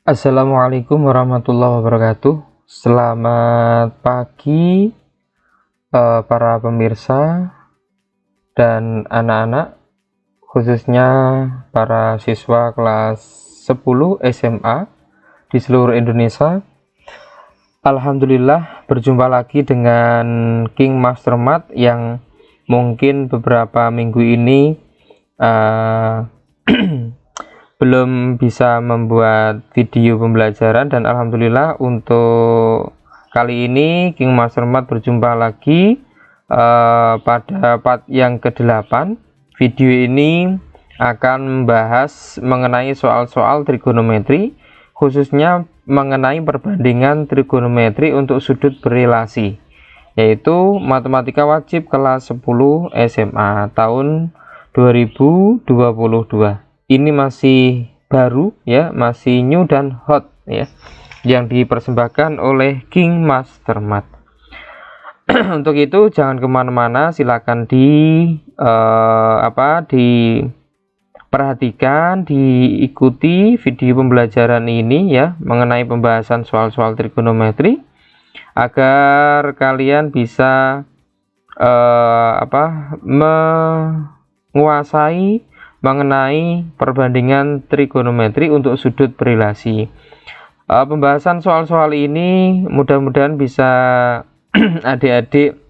Assalamualaikum warahmatullahi wabarakatuh. Selamat pagi para pemirsa dan anak-anak, khususnya para siswa kelas 10 SMA di seluruh Indonesia. Alhamdulillah berjumpa lagi dengan King Master Math yang mungkin beberapa minggu ini belum bisa membuat video pembelajaran, dan alhamdulillah untuk kali ini King Master Math berjumpa lagi pada part yang ke-8. Video ini akan membahas mengenai soal-soal trigonometri, khususnya mengenai perbandingan trigonometri untuk sudut berelasi, yaitu matematika wajib kelas 10 SMA tahun 2022. Ini masih baru ya, masih new dan hot ya, yang dipersembahkan oleh King Master Math. Untuk itu jangan kemana-mana, silakan diperhatikan, diikuti video pembelajaran ini ya, mengenai pembahasan soal-soal trigonometri, agar kalian bisa menguasai mengenai perbandingan trigonometri untuk sudut berelasi. Pembahasan soal-soal ini mudah-mudahan bisa adik-adik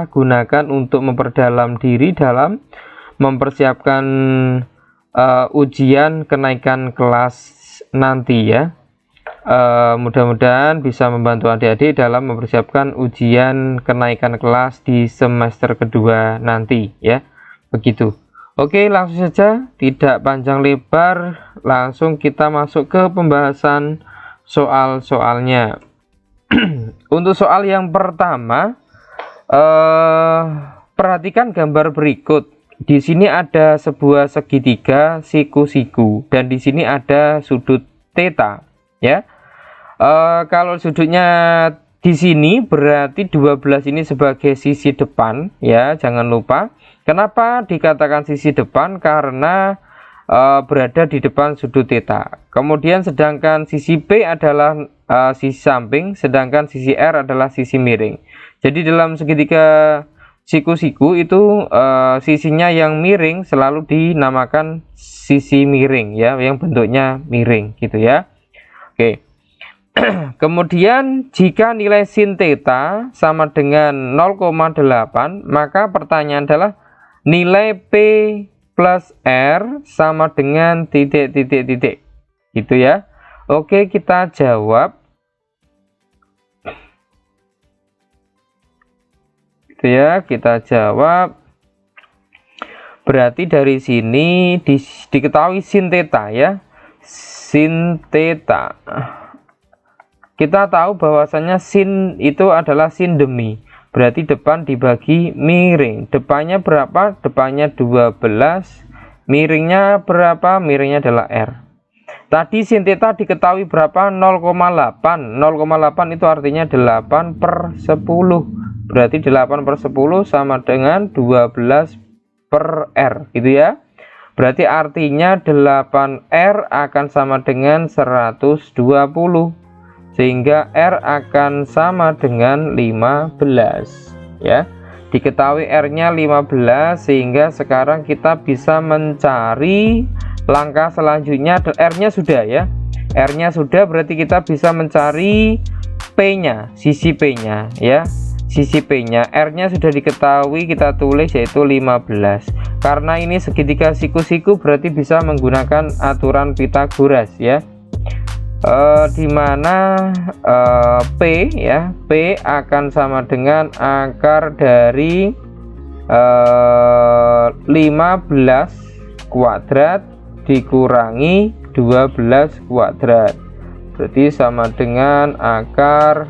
gunakan untuk memperdalam diri dalam mempersiapkan ujian kenaikan kelas nanti ya. Mudah-mudahan bisa membantu adik-adik dalam mempersiapkan ujian kenaikan kelas di semester kedua nanti ya. Begitu. Oke, langsung saja, tidak panjang lebar, langsung kita masuk ke pembahasan soal-soalnya. Untuk soal yang pertama, perhatikan gambar berikut. Di sini ada sebuah segitiga siku-siku, dan di sini ada sudut theta ya. Kalau sudutnya di sini berarti 12 ini sebagai sisi depan ya, jangan lupa. Kenapa dikatakan sisi depan? Karena berada di depan sudut theta. Kemudian sedangkan sisi P adalah sisi samping, sedangkan sisi R adalah sisi miring. Jadi dalam segitiga siku-siku itu sisinya yang miring selalu dinamakan sisi miring ya, yang bentuknya miring gitu ya. Oke. Kemudian jika nilai sin theta sama dengan 0,8, maka pertanyaan adalah nilai P plus R sama dengan titik-titik-titik gitu ya. Oke, kita jawab gitu ya, kita jawab. Berarti dari sini diketahui sin theta ya, sin theta. Kita tahu bahwasanya sin itu adalah sin demi, berarti depan dibagi miring. Depannya berapa? Depannya 12. Miringnya berapa? Miringnya adalah R. Tadi sin theta diketahui berapa? 0,8. 0,8 itu artinya 8/10. Berarti 8/10 sama dengan 12 per R gitu ya. Berarti artinya 8R akan sama dengan 120. Sehingga R akan sama dengan 15 ya. Diketahui R-nya 15, sehingga sekarang kita bisa mencari langkah selanjutnya. R-nya sudah ya, R-nya sudah, berarti kita bisa mencari P-nya, sisi P-nya ya. Sisi P-nya, R-nya sudah diketahui, kita tulis yaitu 15. Karena ini segitiga siku-siku, berarti bisa menggunakan aturan Pythagoras ya. Dimana P ya, P akan sama dengan akar dari 15 kuadrat dikurangi 12 kuadrat, berarti sama dengan akar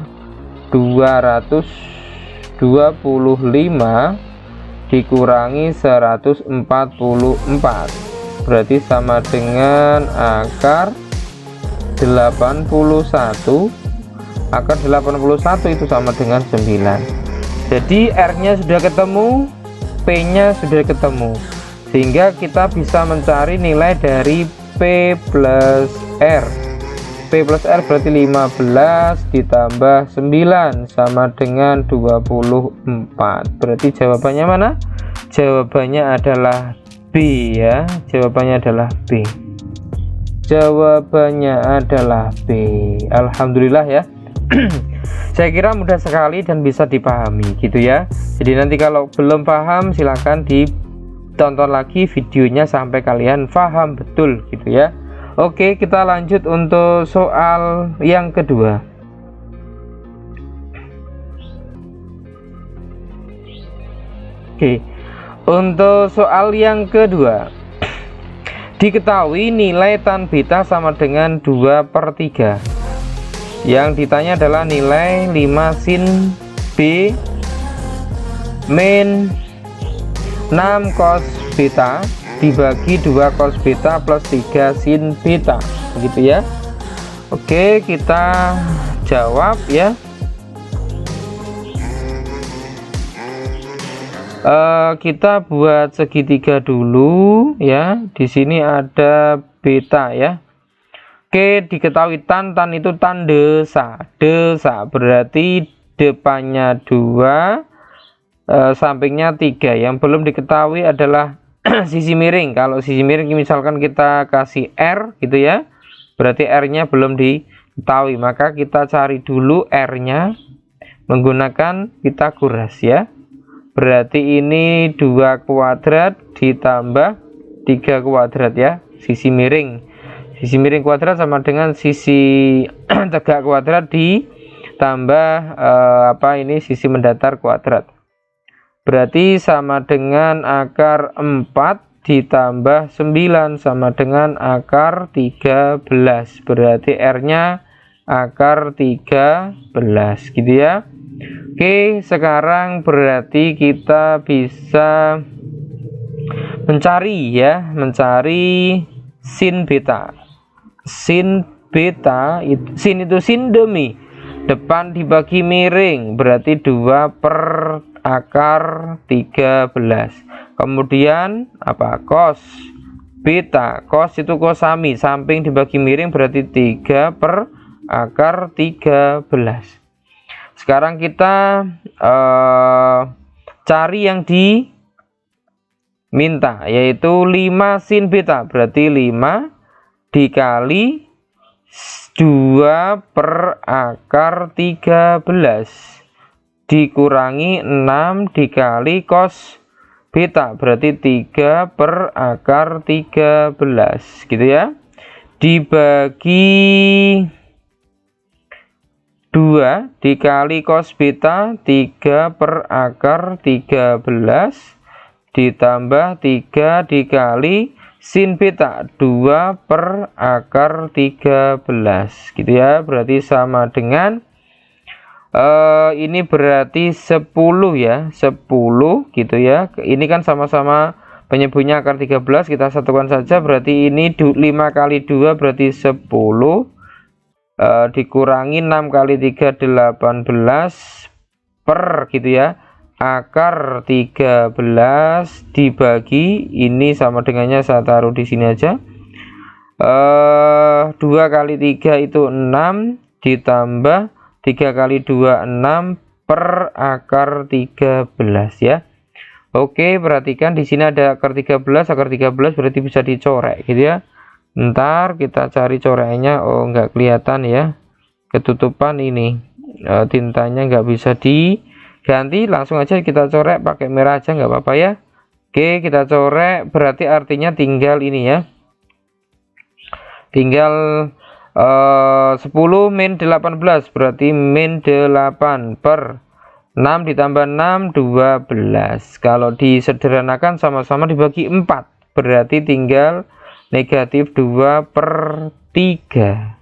225 dikurangi 144, berarti sama dengan akar 81. Akar 81 itu sama dengan 9. Jadi R-nya sudah ketemu, P-nya sudah ketemu, sehingga kita bisa mencari nilai dari P plus R. P plus R berarti 15 ditambah 9 sama dengan 24. Berarti jawabannya mana? Jawabannya adalah B ya. Jawabannya adalah B. Jawabannya adalah B. Alhamdulillah ya. Saya kira mudah sekali dan bisa dipahami gitu ya. Jadi nanti kalau belum paham silahkan ditonton lagi videonya sampai kalian paham betul gitu ya. Oke, kita lanjut untuk soal yang kedua. Oke, untuk soal yang kedua, diketahui nilai tan beta sama dengan 2/3. Yang ditanya adalah nilai 5 sin B min 6 cos beta dibagi 2 cos beta plus 3 sin beta, begitu ya. Oke, kita jawab ya. Kita buat segitiga dulu ya. Di sini ada beta ya. Oke, diketahui tan itu tan desa berarti depannya 2, sampingnya 3. Yang belum diketahui adalah sisi miring. Kalau sisi miring misalkan kita kasih R gitu ya, berarti R-nya belum diketahui, maka kita cari dulu R-nya menggunakan Pitagoras ya. Berarti ini 2 kuadrat ditambah 3 kuadrat ya, sisi miring. Sisi miring kuadrat sama dengan sisi tegak kuadrat ditambah sisi mendatar kuadrat. Berarti sama dengan akar 4 ditambah 9 sama dengan akar 13. Berarti R-nya akar 13 gitu ya. Oke, sekarang berarti kita bisa mencari sin beta. Sin beta sin itu sin demi, depan dibagi miring berarti 2 per akar 13. Kemudian cos beta, cos itu kosami, samping dibagi miring berarti 3 per akar 13. Sekarang kita cari yang diminta, yaitu 5 sin beta, berarti 5 dikali 2 per akar 13 dikurangi 6 dikali cos beta, berarti 3 per akar 13 gitu ya, dibagi 2 dikali cos beta 3 per akar 13 ditambah 3 dikali sin beta 2 per akar 13 gitu ya. Berarti sama dengan ini berarti 10 ya, 10 gitu ya. Ini kan sama-sama penyebutnya akar 13, kita satukan saja, berarti ini 5 kali 2 berarti 10 dikurangi 6 kali 3 18 per gitu ya, akar 13 dibagi ini sama dengannya saya taruh di sini aja, 2 kali 3 itu 6 ditambah 3 kali 2 6 per akar 13 ya. Oke, perhatikan di sini ada akar 13 berarti bisa dicorek gitu ya. Ntar kita cari coreknya. Oh, nggak kelihatan ya, ketutupan ini, tintanya nggak bisa diganti, langsung aja kita corek pakai merah aja nggak apa-apa ya. Oke, kita corek, berarti artinya tinggal ini ya, tinggal 10 min 18 berarti min 8 per 6 ditambah 6 12. Kalau disederhanakan sama-sama dibagi 4 berarti tinggal negatif 2 per 3.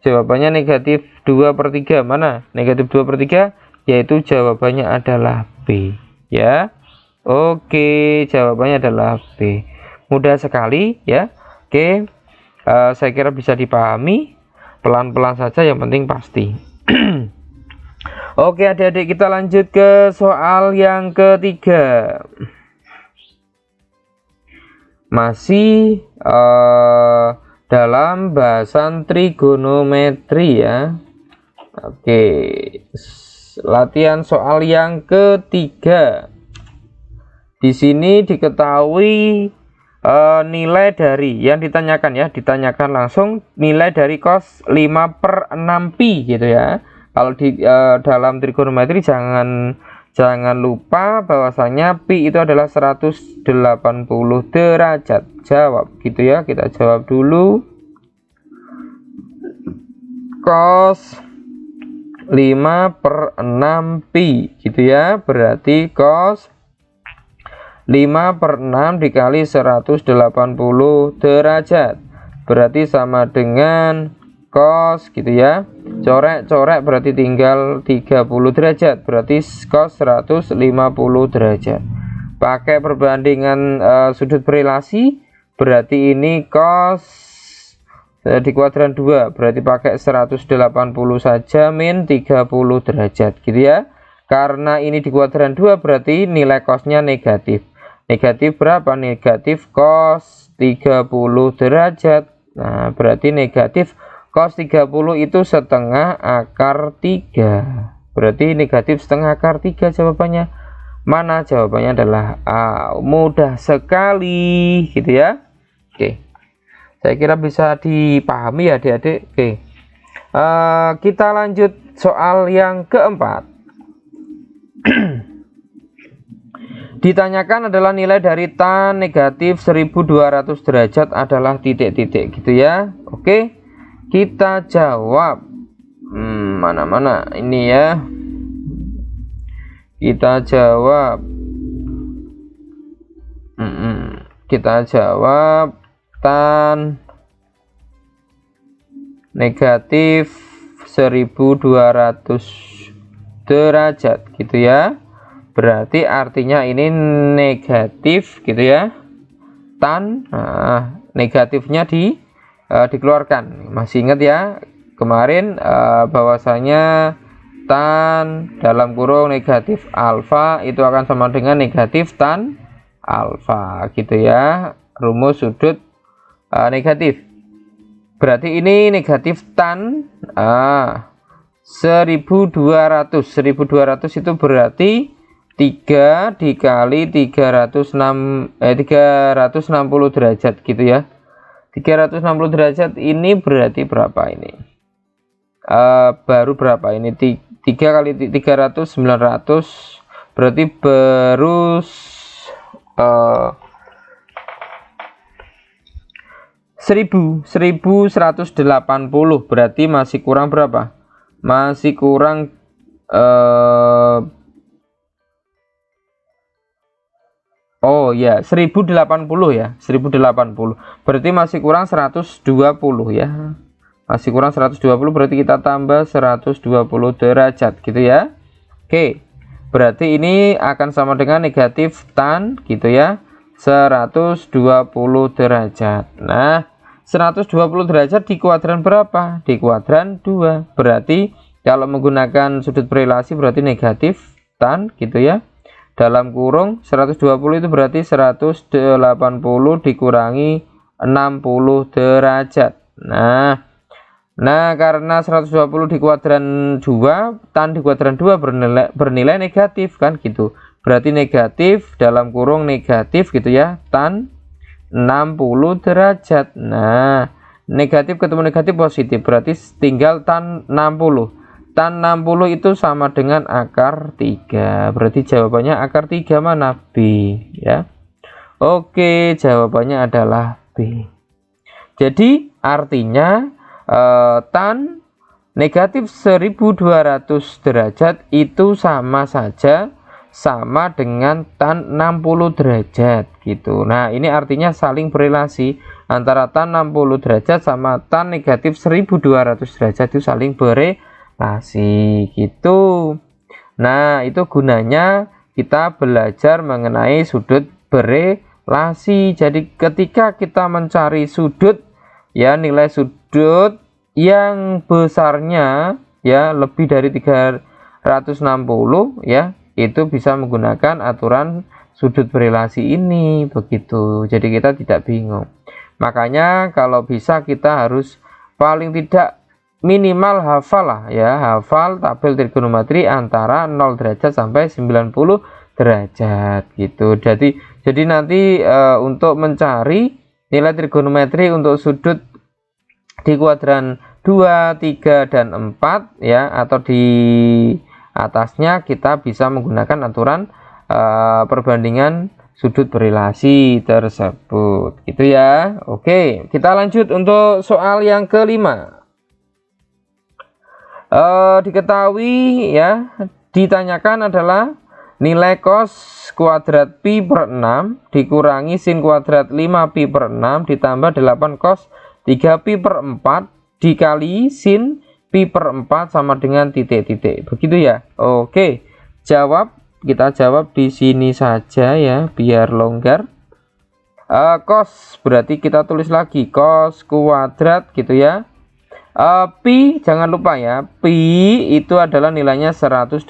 Jawabannya negatif 2 per 3. Mana negatif 2 per 3? Yaitu jawabannya adalah B ya. Oke, jawabannya adalah B. Mudah sekali ya. Oke, saya kira bisa dipahami, pelan-pelan saja, yang penting pasti. Oke adik-adik, kita lanjut ke soal yang ketiga. masih dalam bahasan trigonometri ya. Oke, latihan soal yang ketiga. Di sini diketahui nilai dari yang ditanyakan ya, ditanyakan langsung nilai dari cos 5/6pi gitu ya. Kalau di dalam trigonometri jangan lupa bahwasanya pi itu adalah 180 derajat. Jawab gitu ya, kita jawab dulu. Cos 5/6pi gitu ya, berarti cos 5/6 dikali 180 derajat berarti sama dengan cos gitu ya, corek-corek berarti tinggal 30 derajat, berarti cos 150 derajat. Pakai perbandingan sudut berelasi, berarti ini cos di kuadran 2 berarti pakai 180 saja min 30 derajat gitu ya. Karena ini di kuadran 2 berarti nilai cosnya negatif. Negatif berapa? Negatif cos 30 derajat. Nah, berarti negatif cos 30 itu setengah akar 3. Berarti negatif setengah akar 3 jawabannya. Mana? Jawabannya adalah A. Mudah sekali gitu ya. Oke. Saya kira bisa dipahami ya adik-adik. Oke. Kita lanjut soal yang keempat. Ditanyakan adalah nilai dari tan negatif 1200 derajat adalah titik-titik gitu ya. Oke, kita jawab. Mana-mana ini ya. Kita jawab. Kita jawab tan negatif 1200 derajat gitu ya. Berarti artinya ini negatif gitu ya. Tan negatifnya dikeluarkan. Masih ingat ya kemarin bahwasanya tan dalam kurung negatif alfa itu akan sama dengan negatif tan alfa gitu ya. Rumus sudut negatif. Berarti ini negatif tan 1200 itu berarti 3 dikali 360 derajat gitu ya. 360 derajat ini berarti berapa ini? Baru berapa ini? 3 kali 300 900 berarti baru 1180, berarti masih kurang berapa? Masih kurang oh ya 1080 ya, 1080 berarti masih kurang 120 ya, masih kurang 120 berarti kita tambah 120 derajat gitu ya. Oke, berarti ini akan sama dengan negatif tan gitu ya 120 derajat. Nah 120 derajat di kuadran berapa? Di kuadran 2, berarti kalau menggunakan sudut berelasi berarti negatif tan gitu ya. Dalam kurung 120 itu berarti 180 dikurangi 60 derajat. Nah karena 120 di kuadran 2, tan di kuadran 2 bernilai negatif kan gitu. Berarti negatif dalam kurung negatif gitu ya, tan 60 derajat. Nah, negatif ketemu negatif positif berarti tinggal tan 60. Tan 60 itu sama dengan akar 3. Berarti jawabannya akar 3 mana? B ya. Oke, jawabannya adalah B. Jadi artinya tan negatif 1200 derajat itu sama saja sama dengan tan 60 derajat gitu. Nah, ini artinya saling berelasi antara tan 60 derajat sama tan negatif 1200 derajat itu saling berelasi gitu. Nah, itu gunanya kita belajar mengenai sudut berelasi. Jadi ketika kita mencari sudut ya, nilai sudut yang besarnya ya lebih dari 360 ya, itu bisa menggunakan aturan sudut berelasi ini begitu. Jadi kita tidak bingung. Makanya kalau bisa kita harus paling tidak minimal hafal lah ya, hafal tabel trigonometri antara 0 derajat sampai 90 derajat gitu. Jadi nanti untuk mencari nilai trigonometri untuk sudut di kuadran 2, 3 dan 4 ya, atau di atasnya kita bisa menggunakan aturan perbandingan sudut berelasi tersebut gitu ya. Oke, kita lanjut untuk soal yang kelima. Diketahui ya, ditanyakan adalah nilai cos kuadrat pi per 6 dikurangi sin kuadrat 5 pi per 6 ditambah 8 cos 3 pi per 4 dikali sin pi per 4 sama dengan titik-titik. Begitu ya. Oke, kita jawab di sini saja ya, biar longgar. Cos berarti kita tulis lagi cos kuadrat gitu ya. Pi jangan lupa ya, pi itu adalah nilainya 180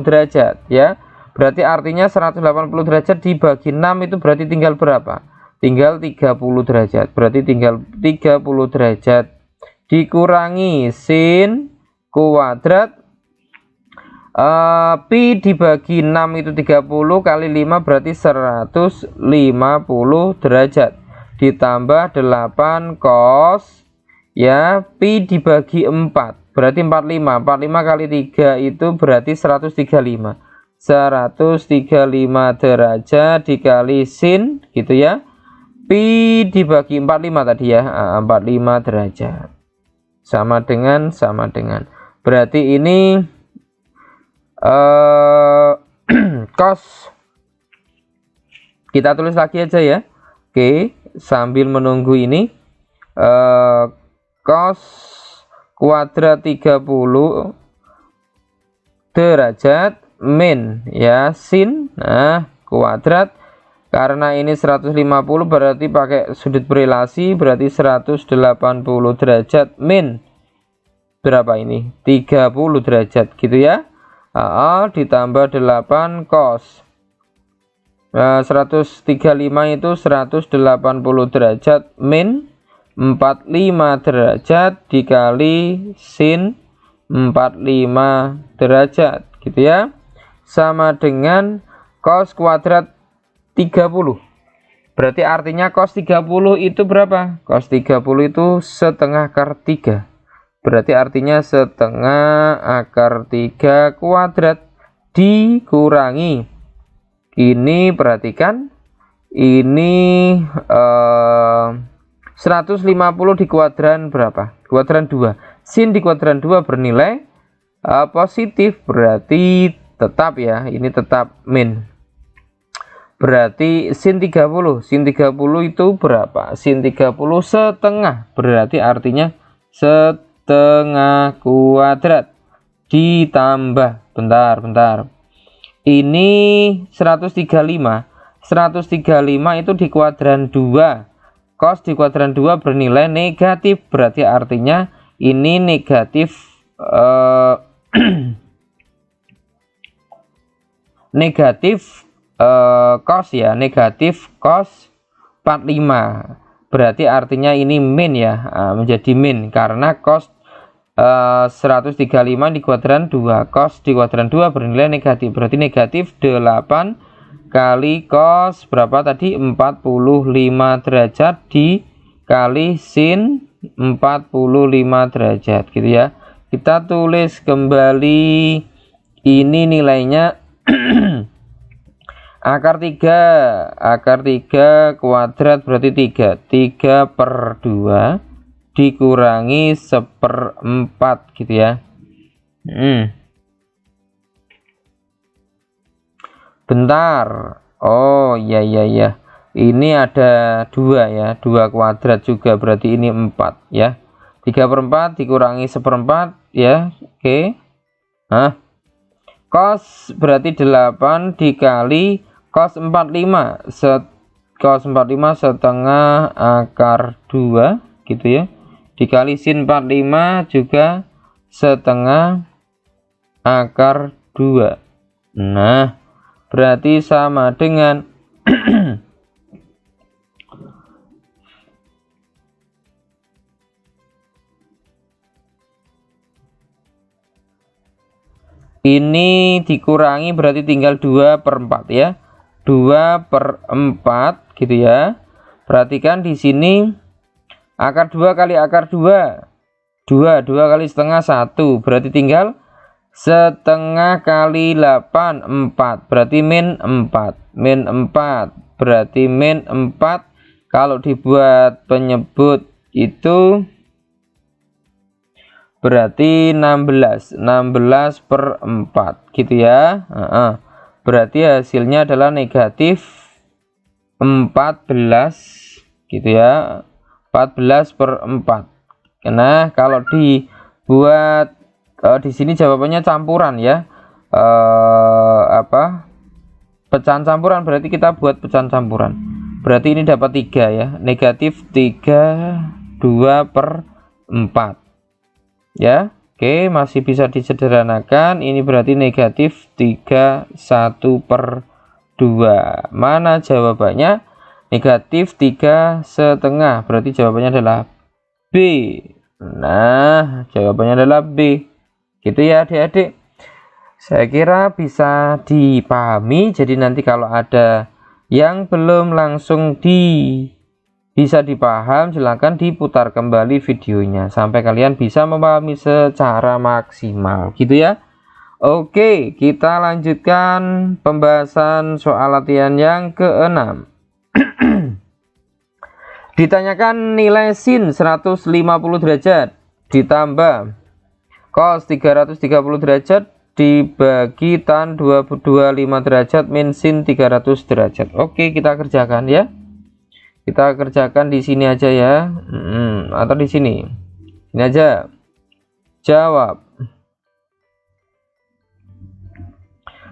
derajat ya. Berarti artinya 180 derajat dibagi 6 itu berarti tinggal berapa? Tinggal 30 derajat. Berarti tinggal 30 derajat dikurangi sin kuadrat pi dibagi 6 itu 30 kali 5 berarti 150 derajat ditambah 8 cos ya pi dibagi 4 berarti 45 kali 3 itu berarti 135 derajat dikali sin gitu ya, pi dibagi 45 tadi ya, 45 derajat sama dengan berarti ini cos kita tulis lagi aja ya. Oke, sambil menunggu ini cos kuadrat 30 derajat min ya sin kuadrat, karena ini 150 berarti pakai sudut berelasi berarti 180 derajat min berapa ini 30 derajat gitu ya. Ditambah 8 cos 135 itu 180 derajat min 45 derajat dikali sin 45 derajat gitu ya, sama dengan cos kuadrat 30. Berarti artinya cos 30 itu berapa? Cos 30 itu setengah akar 3. Berarti artinya setengah akar 3 kuadrat dikurangi. Ini perhatikan, ini 150 di kuadran berapa? Kuadran 2. Sin di kuadran 2 bernilai positif, berarti tetap ya, ini tetap min. Berarti sin 30 itu berapa? Sin 30 setengah, berarti artinya setengah kuadrat ditambah bentar ini 135 itu di kuadran 2, cos di kuadran 2 bernilai negatif, berarti artinya ini negatif cos ya, negatif cos 45. Berarti artinya ini min ya, menjadi min karena cos 135 di kuadran 2, cos di kuadran 2 bernilai negatif, berarti negatif 8 kali cos berapa tadi 45 derajat dikali sin 45 derajat gitu ya. Kita tulis kembali ini nilainya akar 3 kuadrat berarti 3 per 2 dikurangi 1/4 gitu ya. Bentar, oh iya ini ada 2 ya, 2 kuadrat juga berarti ini 4 ya. 3/4 dikurangi 1/4 ya. Oke, cos berarti 8 dikali cos 45 setengah akar 2 gitu ya, dikali sin 45 juga setengah akar 2. Nah, berarti sama dengan ini dikurangi berarti tinggal 2/4 ya. 2/4 gitu ya. Perhatikan di sini akar 2 kali akar 2. 2 kali setengah 1. Berarti tinggal setengah kali 8 4. Berarti min 4. Min 4. Berarti min 4. Kalau dibuat penyebut itu berarti 16/4 gitu ya. Berarti hasilnya adalah negatif 14 gitu ya. 14/4. Nah, kalau dibuat di sini jawabannya campuran ya. Pecahan campuran, berarti kita buat pecahan campuran. Berarti ini dapat 3 ya. Negatif 3 2/4. Ya, oke, masih bisa disederhanakan. Ini berarti negatif 3 1/2. Mana jawabannya? Negatif 3,5. Berarti jawabannya adalah B. Nah, jawabannya adalah B. Gitu ya adik-adik. Saya kira bisa dipahami. Jadi nanti kalau ada yang belum langsung bisa dipaham, silahkan diputar kembali videonya sampai kalian bisa memahami secara maksimal gitu ya. Oke, kita lanjutkan pembahasan soal latihan yang ke-6. Ditanyakan nilai sin 150 derajat ditambah cos 330 derajat dibagi tan 225 derajat min sin 300 derajat. Oke, kita kerjakan ya. Kita kerjakan di sini aja ya, atau di sini. Ini aja. Jawab.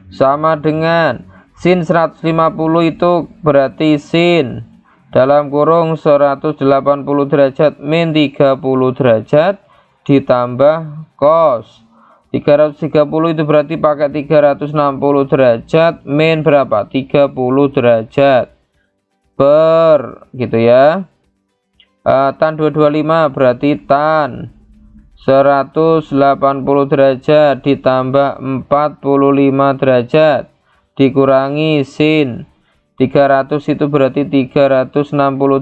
Sama dengan sin 150 itu berarti sin dalam kurung 180 derajat min 30 derajat ditambah cos 330 itu berarti pakai 360 derajat min berapa? 30 derajat per gitu ya. Tan 225 berarti tan 180 derajat ditambah 45 derajat dikurangi sin 300 itu berarti 360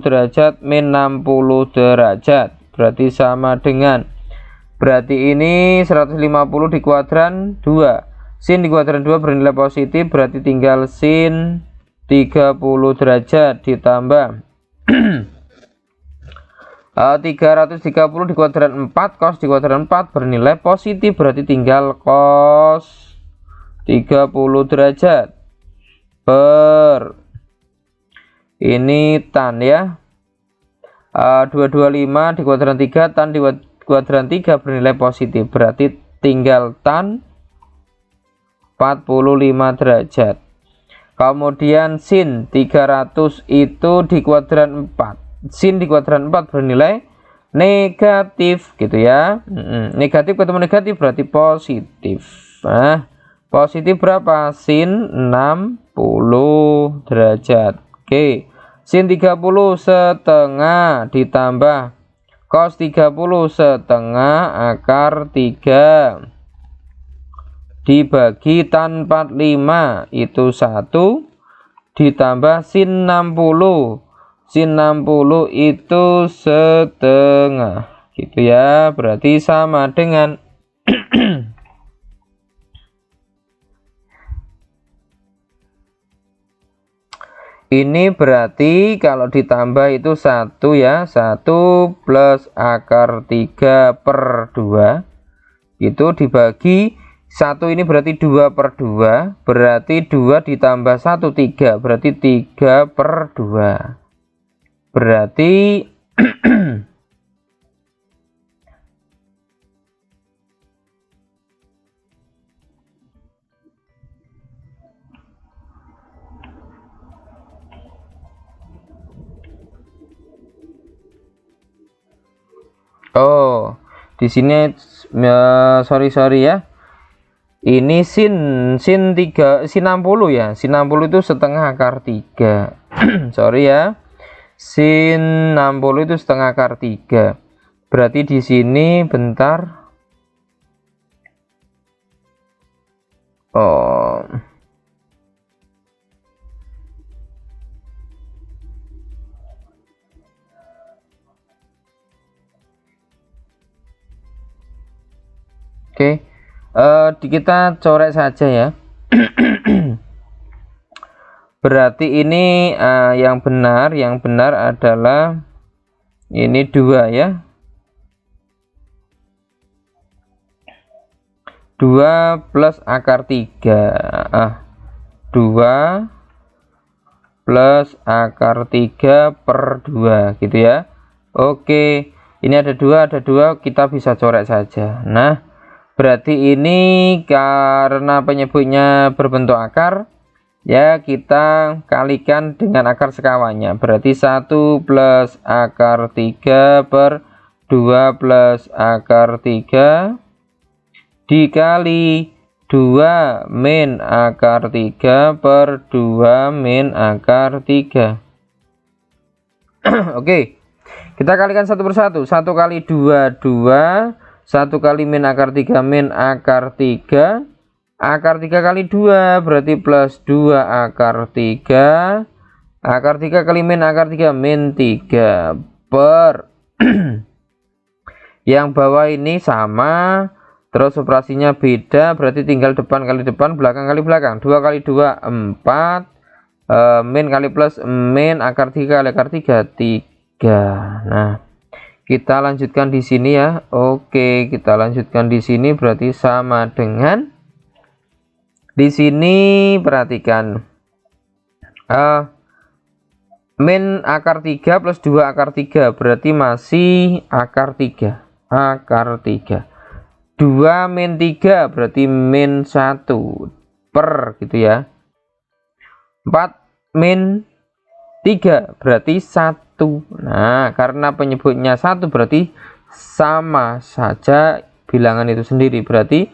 derajat min 60 derajat. Berarti sama dengan, berarti ini 150 di kuadran 2. Sin di kuadran 2 bernilai positif, berarti tinggal sin 30 derajat ditambah 330 di kuadran 4 cos di kuadran 4 bernilai positif, berarti tinggal cos 30 derajat per ini tan ya. 225 di kuadran 3 tan di kuadran 3 bernilai positif, berarti tinggal tan 45 derajat. Kemudian sin 300 itu di kuadran 4. Sin di kuadran 4 bernilai negatif gitu ya. Negatif ketemu negatif berarti positif. Nah, positif berapa? Sin 60 derajat. Oke. Sin 30 setengah ditambah cos 30 setengah akar 3 dibagi tan 45 itu 1 ditambah sin 60. Sin 60 itu setengah gitu ya, berarti sama dengan ini berarti kalau ditambah itu 1 ya, 1 plus akar 3/2 itu dibagi 1 ini berarti 2/2, berarti 2 ditambah 1 3, berarti 3/2. Berarti oh, di sini sorry ya. Ini sin 3 sin 60 ya. Sin 60 itu setengah akar 3. Sorry ya. Sin 60 itu setengah akar 3. Berarti di sini bentar. Oh. Oke. Kita coret saja ya. Berarti ini yang benar adalah ini 2 ya. 2 plus akar 3. 2 plus akar 3 per 2 gitu ya. Oke, ini ada 2, kita bisa coret saja. Nah, berarti ini karena penyebutnya berbentuk akar, ya kita kalikan dengan akar sekawannya. Berarti 1 plus akar 3 per 2 plus akar 3 dikali 2 min akar 3 per 2 min akar 3. Oke, kita kalikan satu persatu. 1 kali 2, 2. 1 kali min akar 3 min akar 3. Akar 3 kali 2 berarti plus 2 akar 3. Akar 3 kali min akar 3 min 3 per yang bawah ini sama, terus operasinya beda, berarti tinggal depan kali depan, belakang kali belakang. 2 kali 2 4, min kali plus min akar 3 kali akar 3 3. Nah, kita lanjutkan di sini ya. Oke, kita lanjutkan di sini berarti sama dengan di sini. Perhatikan, min akar 3 plus 2 akar 3 berarti masih akar 3. Akar 3. 2 min 3 berarti min 1 per gitu ya. 4 min 3 berarti 1. Nah, karena penyebutnya 1 berarti sama saja bilangan itu sendiri. Berarti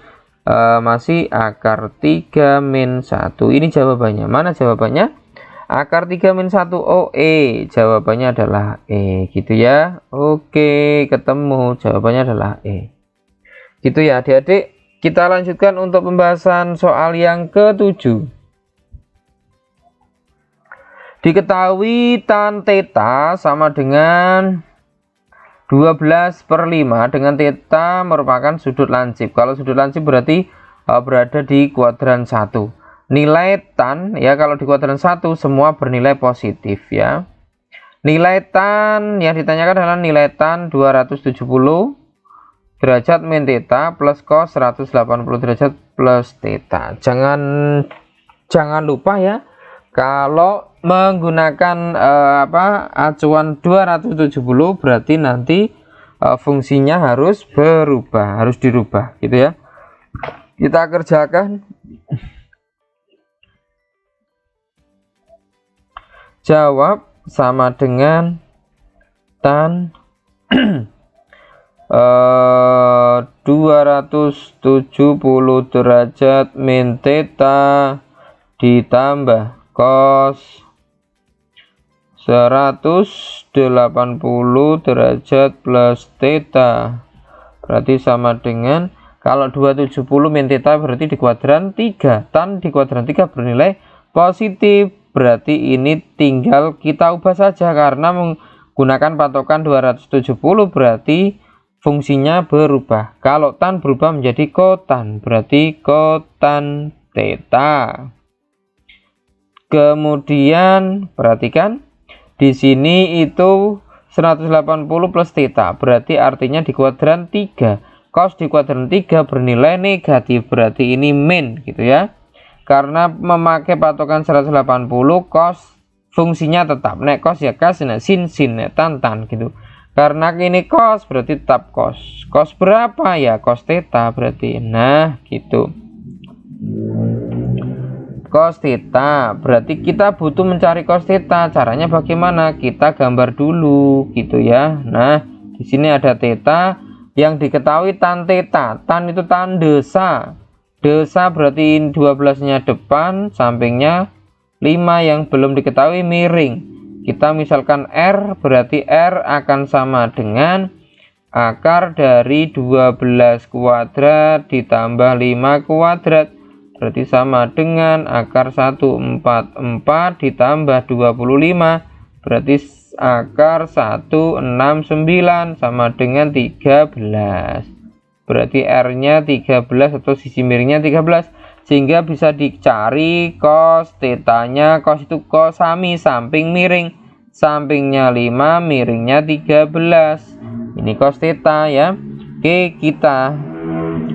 masih akar 3 min 1. Ini jawabannya. Mana jawabannya? Akar 3 min 1. Oh, E. Jawabannya adalah E gitu ya. Oke, ketemu. Jawabannya adalah E. Gitu ya adik-adik. Kita lanjutkan untuk pembahasan soal yang ke-7. Diketahui tan theta sama dengan 12/5 dengan theta merupakan sudut lancip. Kalau sudut lancip berarti berada di kuadran 1. Nilai tan ya, kalau di kuadran 1 semua bernilai positif ya. Nilai tan yang ditanyakan adalah nilai tan 270 derajat min theta plus cos 180 derajat plus theta. Jangan lupa ya, kalau menggunakan acuan 270 berarti nanti fungsinya harus berubah, harus dirubah gitu ya. Kita kerjakan. Jawab sama dengan tan 270 derajat min theta ditambah cos 180 derajat plus theta berarti sama dengan, kalau 270 min theta berarti di kuadran 3, tan di kuadran 3 bernilai positif, berarti ini tinggal kita ubah saja karena menggunakan patokan 270 berarti fungsinya berubah. Kalau tan berubah menjadi kotan, berarti kotan theta. Kemudian perhatikan di sini itu 180 plus theta, berarti artinya di kuadran 3. Cos di kuadran 3 bernilai negatif, berarti ini min gitu ya. Karena memakai patokan 180, cos fungsinya tetap. Nek cos ya kas, nek sin nek tan gitu. Karena ini cos berarti tetap cos. Cos berapa ya? Cos theta berarti. Nah, gitu. Cos theta. Berarti kita butuh mencari cos theta. Caranya bagaimana? Kita gambar dulu gitu ya. Nah, di sini ada theta yang diketahui tan theta. Tan itu tan desa. Desa berarti 12-nya depan, sampingnya 5 yang belum diketahui miring. Kita misalkan R, berarti R akan sama dengan akar dari 12 kuadrat ditambah 5 kuadrat. Berarti sama dengan akar 144 ditambah 25. Berarti akar 169 sama dengan 13. Berarti R-nya 13 atau sisi miringnya 13, sehingga bisa dicari cos tetanya. Cos itu cosami, samping miring, sampingnya 5, miringnya 13. Ini cos theta ya. Oke, kita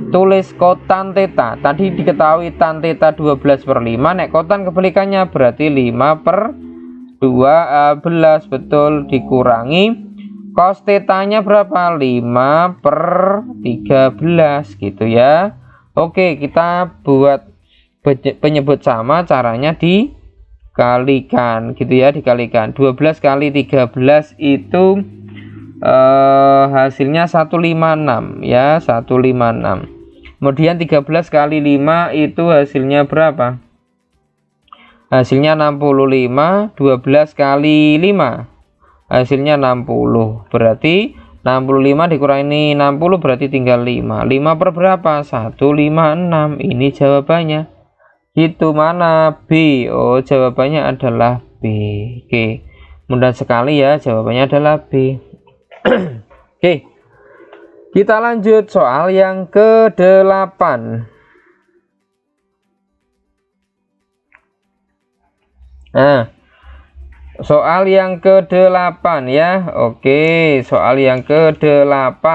tulis kotan theta. Tadi diketahui tan theta 12/5, nek kotan kebalikannya berarti 5/12, betul, dikurangi cos tetanya berapa? 5/13 gitu ya. Oke, kita buat penyebut sama, caranya dikalikan gitu ya, dikalikan 12 kali 13 itu hasilnya 156 ya, 156. Kemudian 13 kali 5 itu hasilnya berapa? Hasilnya 65. 12 kali 5 hasilnya 60. Berarti 65 dikurangi 60 berarti tinggal 5. 5 per berapa? 156. Ini jawabannya. Itu mana? B. Oh, jawabannya adalah B. Oke, mudah sekali ya, jawabannya adalah B. Oke, kita lanjut soal yang ke-8. Nah, soal yang ke-8 ya. Oke, soal yang ke-8.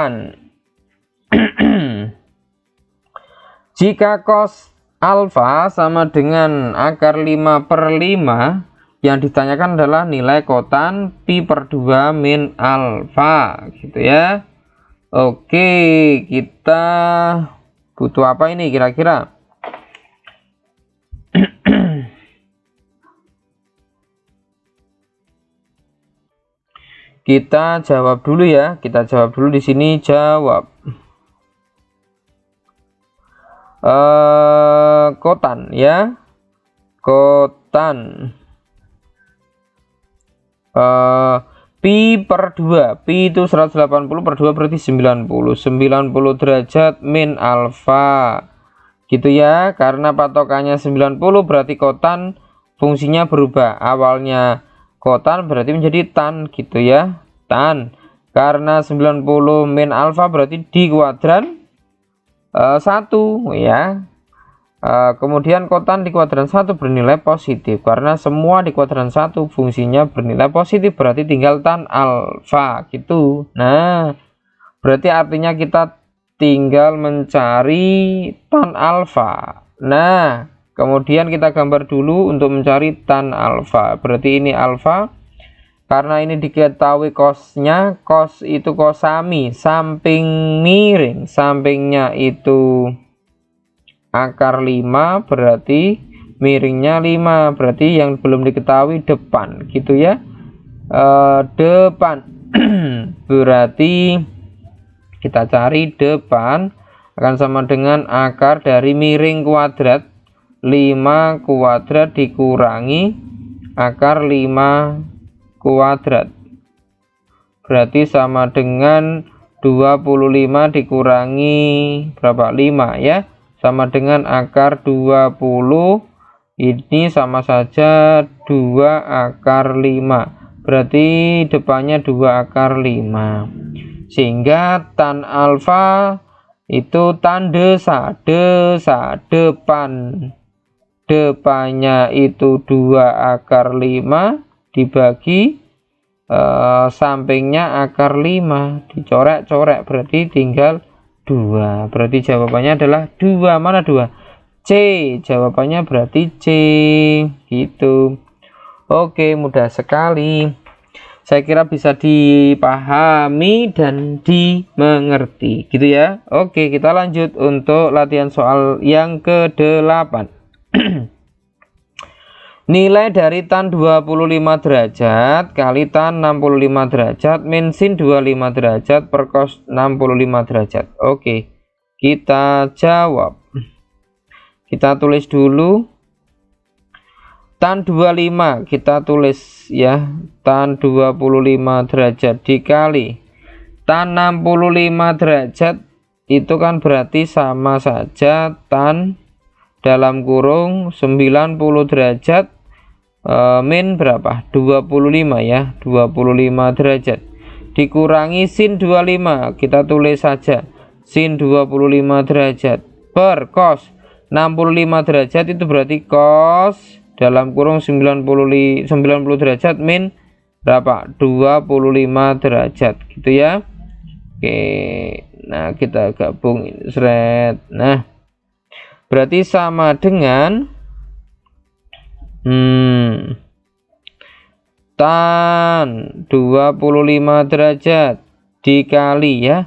Jika cos alfa sama dengan akar 5/5, yang ditanyakan adalah nilai kotan pi/2 min alfa gitu ya. Oke, kita butuh apa ini kira-kira? Kita jawab dulu ya, kita jawab dulu di sini, jawab kotan ya, kotan pi/2, pi itu 180/2 berarti 90 derajat min alfa gitu ya. Karena patokannya 90 berarti kotan fungsinya berubah, awalnya kotan berarti menjadi tan gitu ya, tan. Karena 90 min alfa berarti di kuadran 1 ya. Kemudian kotan di kuadran 1 bernilai positif, karena semua di kuadran 1 fungsinya bernilai positif, berarti tinggal tan alfa gitu. Nah, berarti artinya kita tinggal mencari tan alfa. Nah, kemudian kita gambar dulu untuk mencari tan alfa. Berarti ini alfa. Karena ini diketahui cosnya, cos itu cosami, samping miring, sampingnya itu akar 5, berarti miringnya 5, berarti yang belum diketahui depan gitu ya. Depan berarti kita cari depan akan sama dengan akar dari miring kuadrat 5 kuadrat dikurangi akar 5 kuadrat, berarti sama dengan 25 dikurangi berapa? 5 ya, sama dengan akar 20. Ini sama saja 2 akar 5, berarti depannya 2 akar 5, sehingga tan alfa itu tan desa depan, depannya itu 2 akar 5 dibagi sampingnya akar 5 dicorek-corek, berarti tinggal 2. Berarti jawabannya adalah 2. Mana 2? C. Jawabannya berarti C gitu. Oke, mudah sekali. Saya kira bisa dipahami dan dimengerti gitu ya. Oke, kita lanjut untuk latihan soal yang ke-8. Nilai dari tan 25 derajat kali tan 65 derajat min sin 25 derajat per cos 65 derajat. Oke, kita jawab. kita tulis dulu. Tan 25 kita tulis ya, tan 25 derajat dikali tan 65 derajat, itu kan berarti sama saja tan dalam kurung 90 derajat min berapa? 25 ya, 25 derajat dikurangi sin 25, kita tulis saja sin 25 derajat per cos 65 derajat, itu berarti cos dalam kurung 90 derajat min berapa? 25 derajat gitu ya. Oke, nah kita gabung ini nah berarti sama dengan tan 25 derajat dikali ya,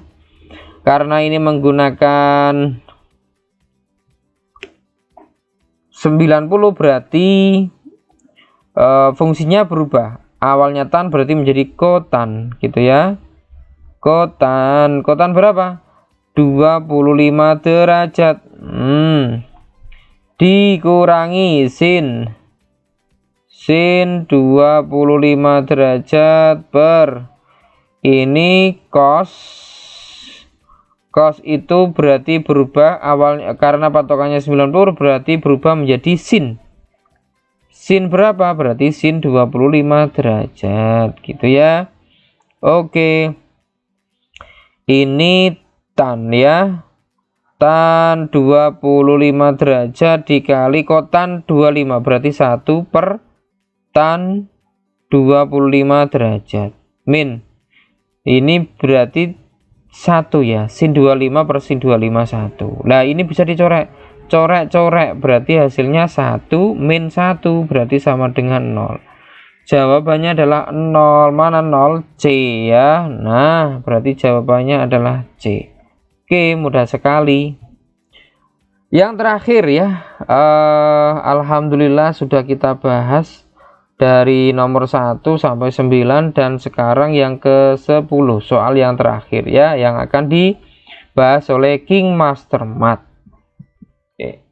karena ini menggunakan 90 berarti fungsinya berubah, awalnya tan berarti menjadi kotan gitu ya. Kotan berapa? 25 derajat dikurangi sin 25 derajat per ini cos itu berarti berubah awalnya, karena patokannya 90 berarti berubah menjadi sin berapa? Berarti sin 25 derajat gitu ya. Oke, ini tan ya, tan 25 derajat dikali kotan 25 berarti 1 per tan 25 derajat min ini berarti 1 ya, sin 25 per sin 25 1. Nah ini bisa dicorek berarti hasilnya 1 min 1 berarti sama dengan 0. Jawabannya adalah 0. Mana 0? C ya. Nah, berarti jawabannya adalah C. Oke, mudah sekali. Yang terakhir ya, alhamdulillah sudah kita bahas dari nomor 1 sampai 9, dan sekarang yang ke-10, soal yang terakhir ya, yang akan dibahas oleh King Master Math. Oke.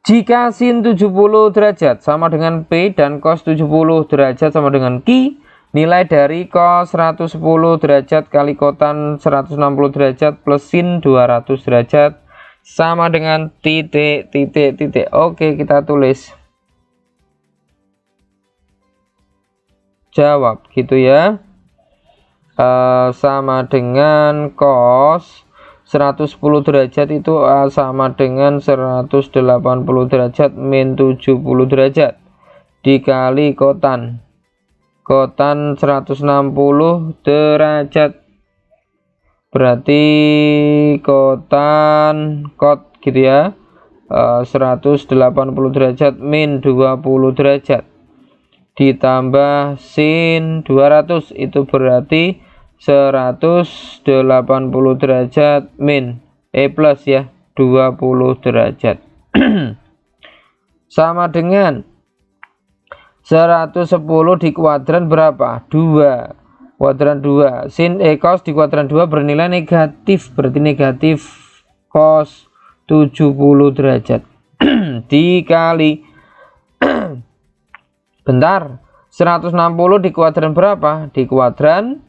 Jika sin 70 derajat sama dengan P dan cos 70 derajat sama dengan Q, nilai dari cos 110 derajat kali kotan 160 derajat plus sin 200 derajat sama dengan titik. Oke, kita tulis. Jawab gitu ya. Sama dengan cos 110 derajat itu sama dengan 180 derajat min 70 derajat dikali kotan 160 derajat, berarti kotan gitu ya, 180 derajat min 20 derajat ditambah sin 200, itu berarti 180 derajat min plus ya 20 derajat sama dengan 110 di kuadran berapa? 2. Kuadran 2 sin cos di kuadran 2 bernilai negatif, berarti negatif cos 70 derajat dikali bentar, 160 di kuadran berapa? Di kuadran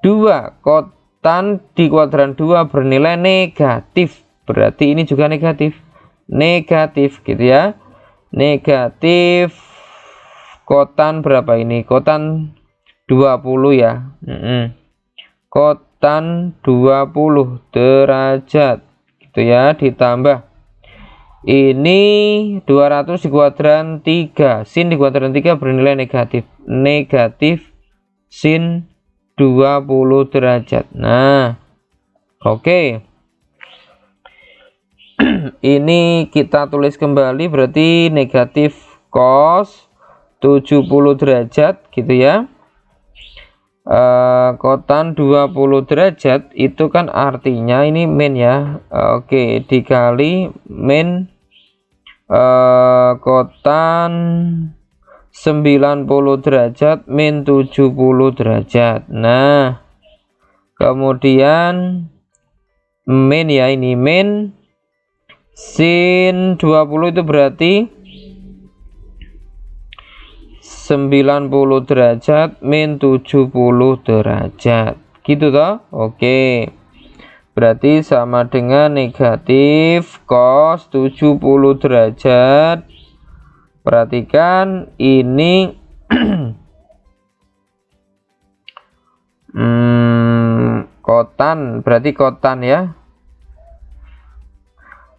2. Kotan di kuadran 2 bernilai negatif, berarti ini juga negatif gitu ya. Negatif kotan berapa ini? Kotan 20 ya. Kotan 20 derajat gitu ya, ditambah ini 200 di kuadran 3, sin di kuadran 3 bernilai negatif sin 20 derajat. Nah, oke. Ini kita tulis kembali, berarti negatif cos 70 derajat gitu ya. Kotan 20 derajat itu kan artinya ini min ya. Oke, dikali min kotan 90 derajat min 70 derajat. Nah, kemudian min ya, ini min sin 20 itu berarti 90 derajat min 70 derajat gitu toh. Oke, berarti sama dengan negatif cos 70 derajat. Perhatikan ini kotan, berarti kotan ya,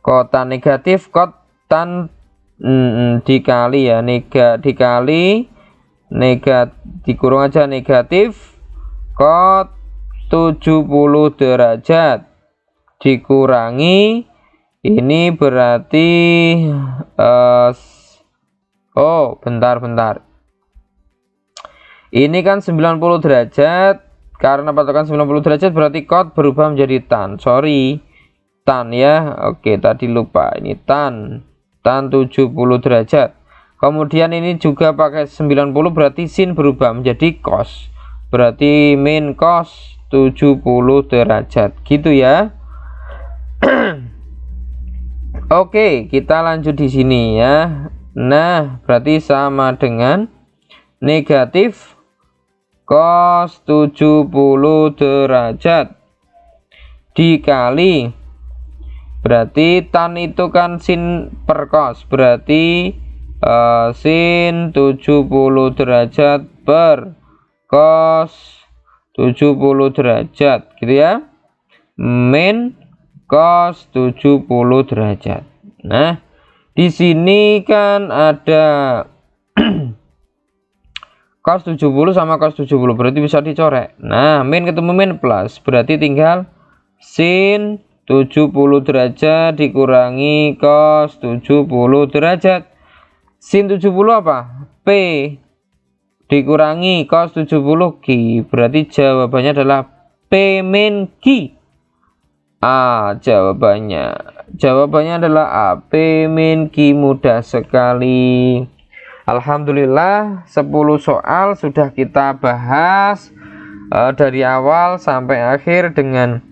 kotan negatif kotan dikali ya, dikali dikurung aja negatif kot 70 derajat dikurangi ini berarti bentar, ini kan 90 derajat, karena patokan 90 derajat berarti kot berubah menjadi tan, tan ya. Oke, tadi lupa, ini tan 70 derajat. Kemudian ini juga pakai 90 berarti sin berubah menjadi cos, berarti min cos 70 derajat gitu ya. Oke, kita lanjut di sini ya. Nah, berarti sama dengan negatif cos 70 derajat dikali, berarti tan itu kan sin per cos, berarti sin 70 derajat per cos 70 derajat gitu ya, min cos 70 derajat. Nah, di sini kan ada cos 70 sama cos 70 berarti bisa dicorek. Nah, min ketemu min plus, berarti tinggal sin 70 derajat dikurangi cos 70 derajat. Sin 70 apa? P dikurangi cos 70 Q, berarti jawabannya adalah P min Q. Jawabannya adalah A, P min Q, mudah sekali. Alhamdulillah 10 soal sudah kita bahas dari awal sampai akhir dengan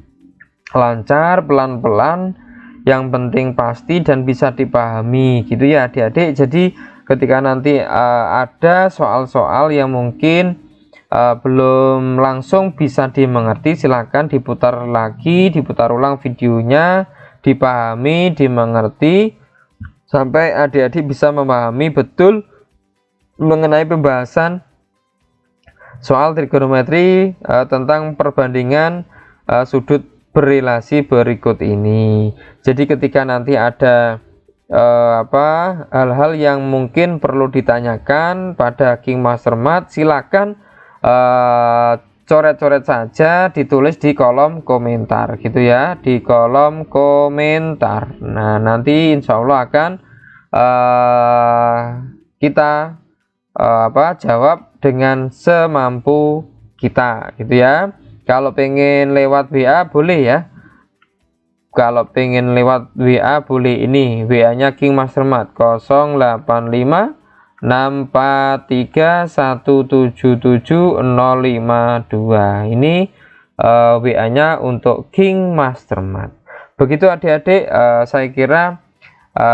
lancar, pelan-pelan, yang penting pasti dan bisa dipahami gitu ya adik-adik. Jadi ketika nanti ada soal-soal yang mungkin belum langsung bisa dimengerti, silahkan diputar lagi, diputar ulang videonya, dipahami, dimengerti sampai adik-adik bisa memahami betul mengenai pembahasan soal trigonometri tentang perbandingan sudut berrelasi berikut ini. Jadi ketika nanti ada hal-hal yang mungkin perlu ditanyakan pada King Master Math, silakan coret-coret saja, ditulis di kolom komentar gitu ya, di kolom komentar. Nah, nanti insya Allah akan kita jawab dengan semampu kita gitu ya. Kalau pengen lewat WA boleh ya, kalau pengen lewat WA boleh, ini WA nya King Master Math 085 643 177 052. Ini WA nya untuk King Master Math. Begitu adik-adik, saya kira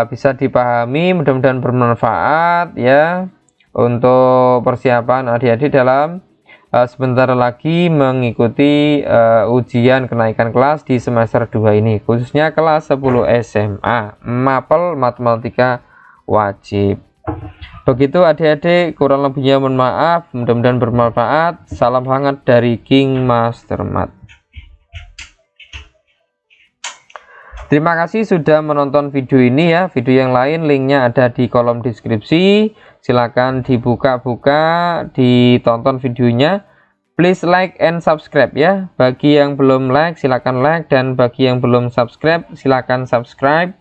bisa dipahami, mudah-mudahan bermanfaat ya untuk persiapan adik-adik dalam sebentar lagi mengikuti ujian kenaikan kelas di semester 2 ini, khususnya kelas 10 SMA, mapel matematika wajib. Begitu adik-adik, kurang lebihnya mohon maaf, mudah-mudahan bermanfaat. Salam hangat dari King Master Math. Terima kasih sudah menonton video ini ya. Video yang lain linknya ada di kolom deskripsi. Silakan dibuka-buka, ditonton videonya. Please like and subscribe ya. Bagi yang belum like silakan like, dan bagi yang belum subscribe silakan subscribe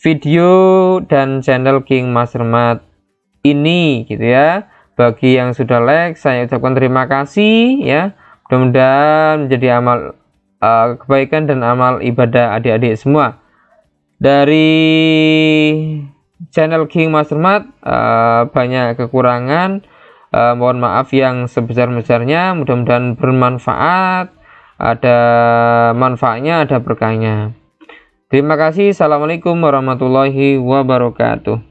video dan channel King Master Math ini gitu ya. Bagi yang sudah like saya ucapkan terima kasih ya. Mudah-mudahan menjadi amal kebaikan dan amal ibadah adik-adik semua. Dari channel King Master Math banyak kekurangan, mohon maaf yang sebesar-besarnya. Mudah-mudahan bermanfaat. ada manfaatnya, ada berkahnya. Terima kasih. Assalamualaikum warahmatullahi wabarakatuh.